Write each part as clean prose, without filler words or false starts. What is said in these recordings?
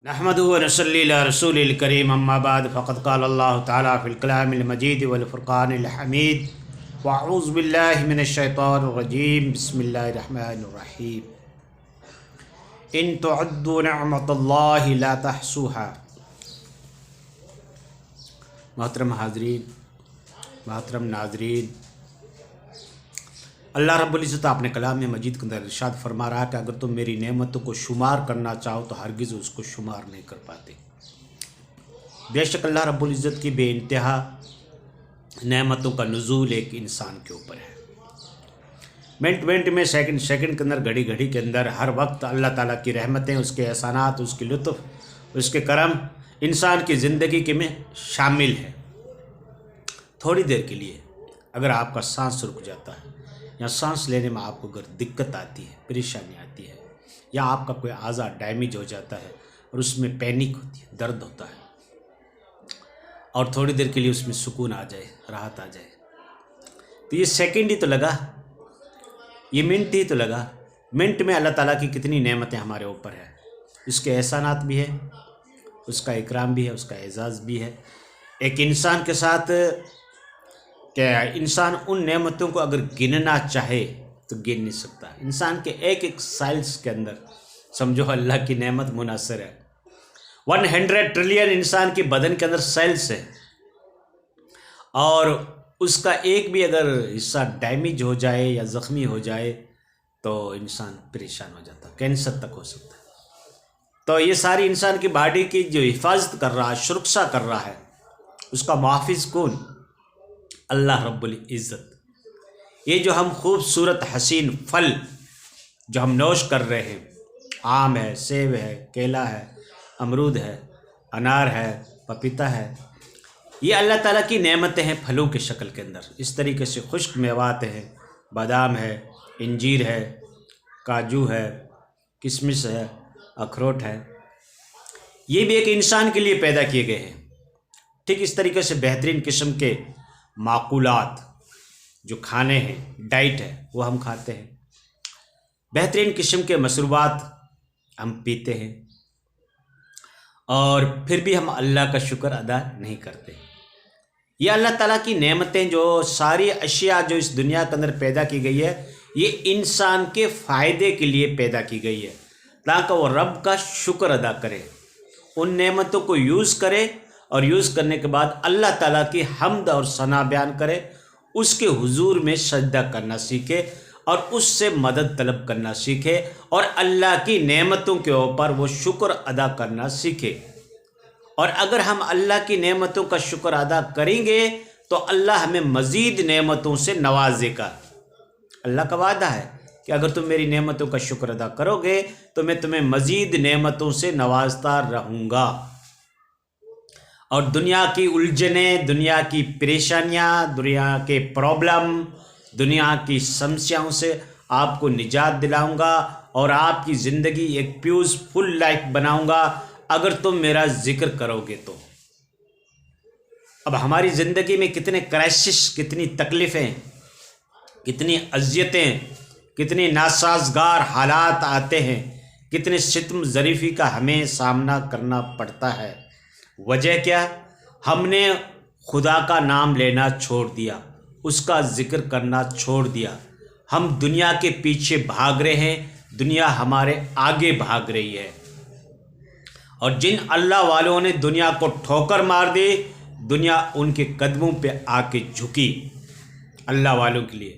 نحمده ونصلي على رسول الكريم اما بعد فقد قال الله تعالى في الكلام المجيد والفرقان الحميد واعوذ بالله من الشيطان الرجيم بسم الله الرحمن الرحيم ان تعدوا نعمت الله لا تحصوها۔ محترم حاضرین، محترم ناظرین، اللہ رب العزت اپنے کلام مجید کے اندر ارشاد فرما رہا ہے کہ اگر تم میری نعمتوں کو شمار کرنا چاہو تو ہرگز اس کو شمار نہیں کر پاتے۔ بے شک اللہ رب العزت کی بے انتہا نعمتوں کا نزول ایک انسان کے اوپر ہے۔ منٹ میں، سیکنڈ کے اندر، گھڑی کے اندر، ہر وقت اللہ تعالیٰ کی رحمتیں، اس کے احسانات، اس کے لطف، اس کے کرم انسان کی زندگی کے میں شامل ہے۔ تھوڑی دیر کے لیے اگر آپ کا سانس رک جاتا ہے یا سانس لینے میں آپ کو اگر دقت آتی ہے، پریشانی آتی ہے، یا آپ کا کوئی اعضا ڈیمیج ہو جاتا ہے اور اس میں پینک ہوتی ہے، درد ہوتا ہے، اور تھوڑی دیر کے لیے اس میں سکون آ جائے، راحت آ جائے، تو یہ سیکنڈ ہی تو لگا، یہ منٹ ہی تو لگا۔ منٹ میں اللہ تعالیٰ کی کتنی نعمتیں ہمارے اوپر ہیں، اس کے احسانات بھی ہیں، اس کا اکرام بھی ہے، اس کا اعزاز بھی ہے۔ ایک انسان کے ساتھ کہ انسان ان نعمتوں کو اگر گننا چاہے تو گن نہیں سکتا۔ انسان کے ایک سیلز کے اندر سمجھو اللہ کی نعمت منحصر ہے۔ 100 ٹریلین انسان کے بدن کے اندر سیلز ہے، اور اس کا ایک بھی اگر حصہ ڈیمیج ہو جائے یا زخمی ہو جائے تو انسان پریشان ہو جاتا ہے، کینسر تک ہو سکتا ہے۔ تو یہ ساری انسان کی باڈی کی جو حفاظت کر رہا ہے، سرکشا کر رہا ہے، اس کا محافظ کون؟ اللہ رب العزت۔ یہ جو ہم خوبصورت حسین پھل جو ہم نوش کر رہے ہیں، آم ہے، سیب ہے، کیلا ہے، امرود ہے، انار ہے، پپیتا ہے، یہ اللہ تعالیٰ کی نعمتیں ہیں پھلوں کے شکل کے اندر۔ اس طریقے سے خشک میوات ہیں، بادام ہے، انجیر ہے، کاجو ہے، کشمش ہے، اخروٹ ہے، یہ بھی ایک انسان کے لیے پیدا کیے گئے ہیں۔ ٹھیک اس طریقے سے بہترین قسم کے معقولات جو کھانے ہیں، ڈائٹ ہے، وہ ہم کھاتے ہیں، بہترین قسم کے مشروبات ہم پیتے ہیں، اور پھر بھی ہم اللہ کا شکر ادا نہیں کرتے۔ یہ اللہ تعالیٰ کی نعمتیں، جو ساری اشیاء جو اس دنیا کے اندر پیدا کی گئی ہے، یہ انسان کے فائدے کے لیے پیدا کی گئی ہے، تاکہ وہ رب کا شکر ادا کرے، ان نعمتوں کو یوز کرے، اور یوز کرنے کے بعد اللہ تعالیٰ کی حمد اور ثنا بیان کرے، اس کے حضور میں سجدہ کرنا سیکھے، اور اس سے مدد طلب کرنا سیکھے، اور اللہ کی نعمتوں کے اوپر وہ شکر ادا کرنا سیکھے۔ اور اگر ہم اللہ کی نعمتوں کا شکر ادا کریں گے تو اللہ ہمیں مزید نعمتوں سے نوازے گا۔ اللہ کا وعدہ ہے کہ اگر تم میری نعمتوں کا شکر ادا کرو گے تو میں تمہیں مزید نعمتوں سے نوازتا رہوں گا، اور دنیا کی الجھنیں، دنیا کی پریشانیاں، دنیا کے پرابلم، دنیا کی سمسیاؤں سے آپ کو نجات دلاؤں گا، اور آپ کی زندگی ایک پیسفل لائف بناؤں گا اگر تم میرا ذکر کرو گے تو۔ اب ہماری زندگی میں کتنے کرائسس، کتنی تکلیفیں، کتنی اذیتیں، کتنے ناسازگار حالات آتے ہیں، کتنے ستم ظریفی کا ہمیں سامنا کرنا پڑتا ہے۔ وجہ کیا؟ ہم نے خدا کا نام لینا چھوڑ دیا، اس کا ذکر کرنا چھوڑ دیا، ہم دنیا کے پیچھے بھاگ رہے ہیں، دنیا ہمارے آگے بھاگ رہی ہے، اور جن اللہ والوں نے دنیا کو ٹھوکر مار دی، دنیا ان کے قدموں پہ آ کے جھکی اللہ والوں کے لیے۔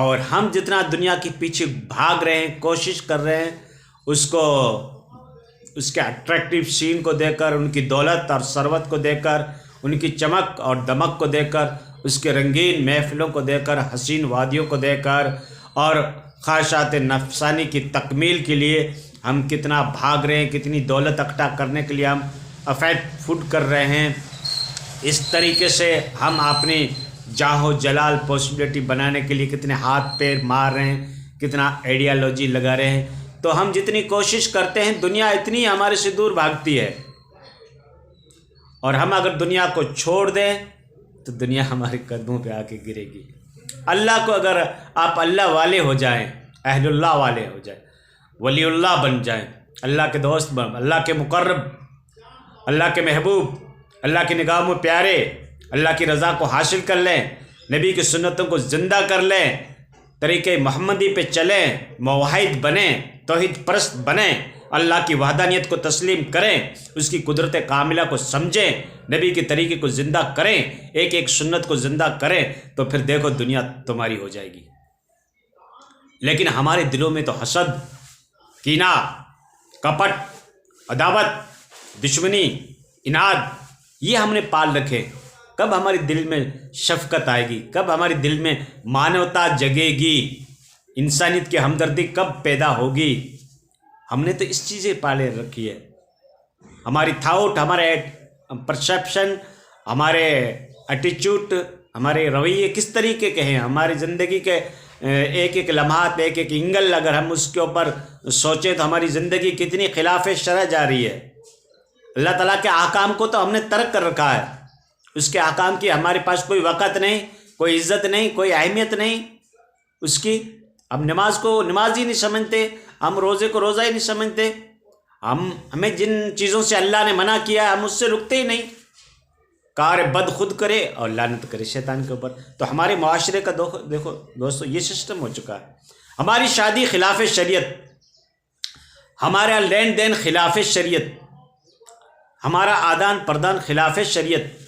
اور ہم جتنا دنیا کے پیچھے بھاگ رہے ہیں، کوشش کر رہے ہیں، اس کے اٹریکٹیو سین کو دیکھ کر، ان کی دولت اور ثروت کو دیکھ کر، ان کی چمک اور دمک کو دیکھ کر، اس کے رنگین محفلوں کو دیکھ کر، حسین وادیوں کو دیکھ کر، اور خواہشات نفسانی کی تکمیل کے لیے ہم کتنا بھاگ رہے ہیں، کتنی دولت اکٹھا کرنے کے لیے ہم افیٹ فوڈ کر رہے ہیں۔ اس طریقے سے ہم اپنی جاہ و جلال پاسبلٹی بنانے کے لیے کتنے ہاتھ پیر مار رہے ہیں، کتنا آئیڈیالوجی لگا رہے ہیں۔ تو ہم جتنی کوشش کرتے ہیں، دنیا اتنی ہمارے سے دور بھاگتی ہے، اور ہم اگر دنیا کو چھوڑ دیں تو دنیا ہمارے قدموں پہ آ کے گرے گی۔ اللہ کو اگر آپ اللہ والے ہو جائیں، اہل اللہ والے ہو جائیں، ولی اللہ بن جائیں، اللہ کے دوست بن، اللہ کے مقرب، اللہ کے محبوب، اللہ کی نگاہوں میں پیارے، اللہ کی رضا کو حاصل کر لیں، نبی کی سنتوں کو زندہ کر لیں، طریقے محمدی پہ چلیں، موحد بنیں، توحید پرست بنیں، اللہ کی وحدانیت کو تسلیم کریں، اس کی قدرت کاملہ کو سمجھیں، نبی کے طریقے کو زندہ کریں، ایک ایک سنت کو زندہ کریں، تو پھر دیکھو دنیا تمہاری ہو جائے گی۔ لیکن ہمارے دلوں میں تو حسد، کینہ، کپٹ، عداوت، دشمنی، اناد، یہ ہم نے پال رکھے۔ کب ہمارے دل میں شفقت آئے گی؟ کب ہمارے دل میں مانوتا جگے گی؟ انسانیت کی ہمدردی کب پیدا ہوگی؟ ہم نے تو اس چیزیں پالے رکھی ہے۔ ہماری تھاٹ، ہمارے پرسیپشن، ہمارے ایٹیچیوڈ، ہمارے رویے کس طریقے کے ہیں، ہماری زندگی کے ایک ایک لمحات، ایک ایک اینگل اگر ہم اس کے اوپر سوچیں تو ہماری زندگی کتنی خلاف شرع جا رہی ہے۔ اللہ تعالیٰ کے احکام کو تو ہم نے ترک کر رکھا ہے، اس کے احکام کی ہمارے پاس کوئی وقت نہیں، کوئی عزت نہیں، کوئی اہمیت نہیں اس کی۔ ہم نماز کو نماز ہی نہیں سمجھتے، ہم روزے کو روزہ ہی نہیں سمجھتے، ہمیں جن چیزوں سے اللہ نے منع کیا ہے ہم اس سے رکتے ہی نہیں۔ کار بد خود کرے اور لعنت کرے شیطان کے اوپر۔ تو ہمارے معاشرے کا دیکھو دوستو یہ سسٹم ہو چکا ہے۔ ہماری شادی خلاف شریعت، ہمارا لین دین خلاف شریعت، ہمارا آدان پردان خلاف شریعت،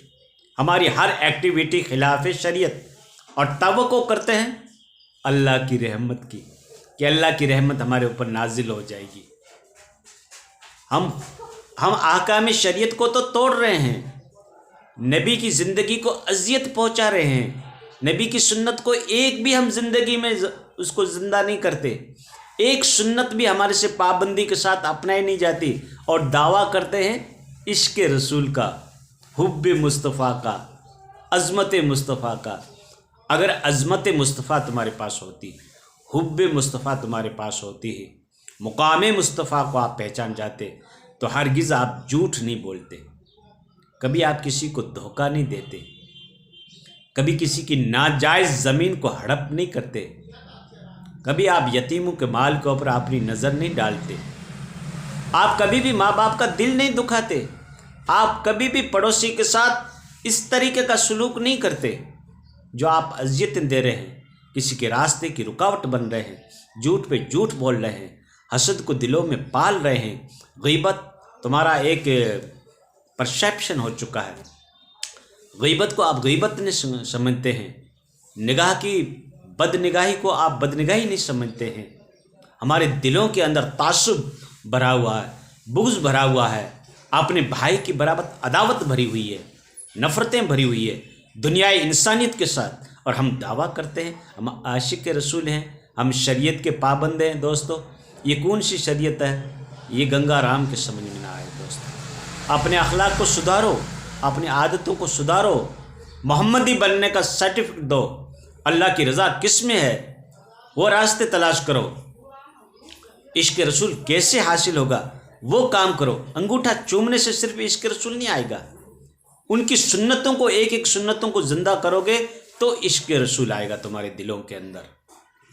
ہماری ہر ایکٹیویٹی خلاف شریعت، اور توقع کرتے ہیں اللہ کی رحمت کی، کہ اللہ کی رحمت ہمارے اوپر نازل ہو جائے گی۔ ہم احکام شریعت کو تو توڑ رہے ہیں، نبی کی زندگی کو اذیت پہنچا رہے ہیں، نبی کی سنت کو ایک بھی ہم زندگی میں اس کو زندہ نہیں کرتے، ایک سنت بھی ہمارے سے پابندی کے ساتھ اپنائی نہیں جاتی، اور دعویٰ کرتے ہیں عشق رسول کا، حب مصطفیٰ کا، عظمت مصطفیٰ کا۔ اگر عظمت مصطفیٰ تمہارے پاس ہوتی، حب مصطفیٰ تمہارے پاس ہوتی ہے، مقام مصطفیٰ کو آپ پہچان جاتے، تو ہرگز آپ جھوٹ نہیں بولتے، کبھی آپ کسی کو دھوکہ نہیں دیتے، کبھی کسی کی ناجائز زمین کو ہڑپ نہیں کرتے، کبھی آپ یتیموں کے مال کے اوپر اپنی نظر نہیں ڈالتے، آپ کبھی بھی ماں باپ کا دل نہیں دکھاتے، آپ کبھی بھی پڑوسی کے ساتھ اس طریقے کا سلوک نہیں کرتے جو آپ اذیتیں دے رہے ہیں، کسی کے راستے کی رکاوٹ بن رہے ہیں، جھوٹ پہ جھوٹ بول رہے ہیں، حسد کو دلوں میں پال رہے ہیں۔ غیبت تمہارا ایک پرسیپشن ہو چکا ہے، غیبت کو آپ غیبت نہیں سمجھتے ہیں، نگاہ کی بد نگاہی کو آپ بد نگاہی نہیں سمجھتے ہیں۔ ہمارے دلوں کے اندر تعصب بھرا ہوا ہے، بغض بھرا ہوا ہے، اپنے بھائی کی برابر عداوت بھری ہوئی ہے، نفرتیں بھری ہوئی ہے دنیائے انسانیت کے ساتھ، اور ہم دعویٰ کرتے ہیں ہم عاشق رسول ہیں، ہم شریعت کے پابند ہیں۔ دوستو یہ کون سی شریعت ہے؟ یہ گنگا رام کے سمجھ میں نہ آئے۔ دوستو اپنے اخلاق کو سدھارو، اپنی عادتوں کو سدھارو، محمدی بننے کا سرٹیفکیٹ دو، اللہ کی رضا کس میں ہے وہ راستے تلاش کرو، عشق رسول کیسے حاصل ہوگا وہ کام کرو۔ انگوٹھا چومنے سے صرف عشق رسول نہیں آئے گا، ان کی سنتوں کو ایک ایک سنتوں کو زندہ کرو گے تو عشق رسول آئے گا تمہارے دلوں کے اندر۔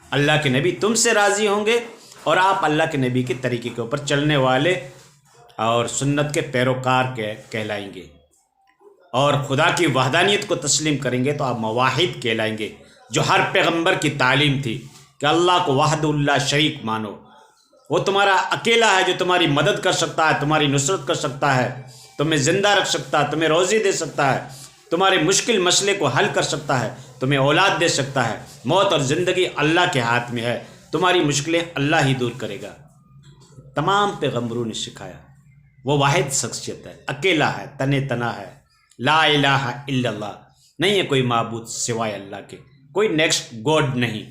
اللہ کے نبی تم سے راضی ہوں گے اور آپ اللہ کے نبی کے طریقے کے اوپر چلنے والے اور سنت کے پیروکار کہلائیں گے، اور خدا کی وحدانیت کو تسلیم کریں گے تو آپ مواحد کہلائیں گے، جو ہر پیغمبر کی تعلیم تھی کہ اللہ کو وحد اللہ شریک مانو، وہ تمہارا اکیلا ہے جو تمہاری مدد کر سکتا ہے، تمہاری نصرت کر سکتا ہے، تمہیں زندہ رکھ سکتا ہے، تمہیں روزی دے سکتا ہے، تمہارے مشکل مسئلے کو حل کر سکتا ہے، تمہیں اولاد دے سکتا ہے۔ موت اور زندگی اللہ کے ہاتھ میں ہے، تمہاری مشکلیں اللہ ہی دور کرے گا۔ تمام پیغمبروں نے سکھایا، وہ واحد شخصیت ہے، اکیلا ہے، تنہا ہے، لا الہ الا اللہ، نہیں ہے کوئی معبود سوائے اللہ کے، کوئی نیکسٹ گاڈ نہیں،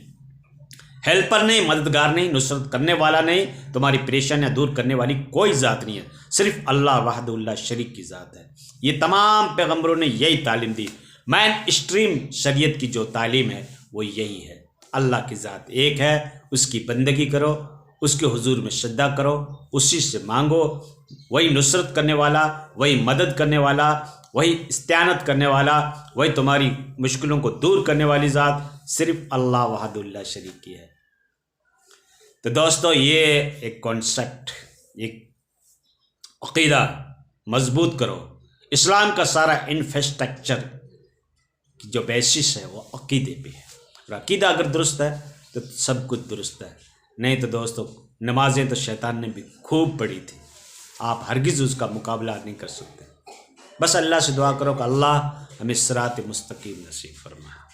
ہیلپر نہیں، مددگار نہیں، نصرت کرنے والا نہیں، تمہاری پریشانیاں دور کرنے والی کوئی ذات نہیں ہے، صرف اللہ وحد اللہ شریک کی ذات ہے۔ یہ تمام پیغمبروں نے یہی تعلیم دی۔ مین اسٹریم شریعت کی جو تعلیم ہے وہ یہی ہے، اللہ کی ذات ایک ہے، اس کی بندگی کرو، اس کے حضور میں سجدہ کرو، اسی سے مانگو، وہی نصرت کرنے والا، وہی مدد کرنے والا، وہی استعانت کرنے والا، وہی تمہاری مشکلوں کو دور کرنے والی ذات صرف اللہ وحد اللہ شریک کی ہے۔ تو دوستو یہ ایک کانسیپٹ، ایک عقیدہ مضبوط کرو. اسلام کا سارا انفراسٹرکچر کی جو بیسس ہے وہ عقیدے پہ ہے، اور عقیدہ اگر درست ہے تو سب کچھ درست ہے. نہیں تو دوستو نمازیں تو شیطان نے بھی خوب پڑھی تھی، آپ ہرگز اس کا مقابلہ نہیں کر سکتے. بس اللہ سے دعا کرو کہ اللہ ہمیں صراط مستقیم نصیب فرمائے.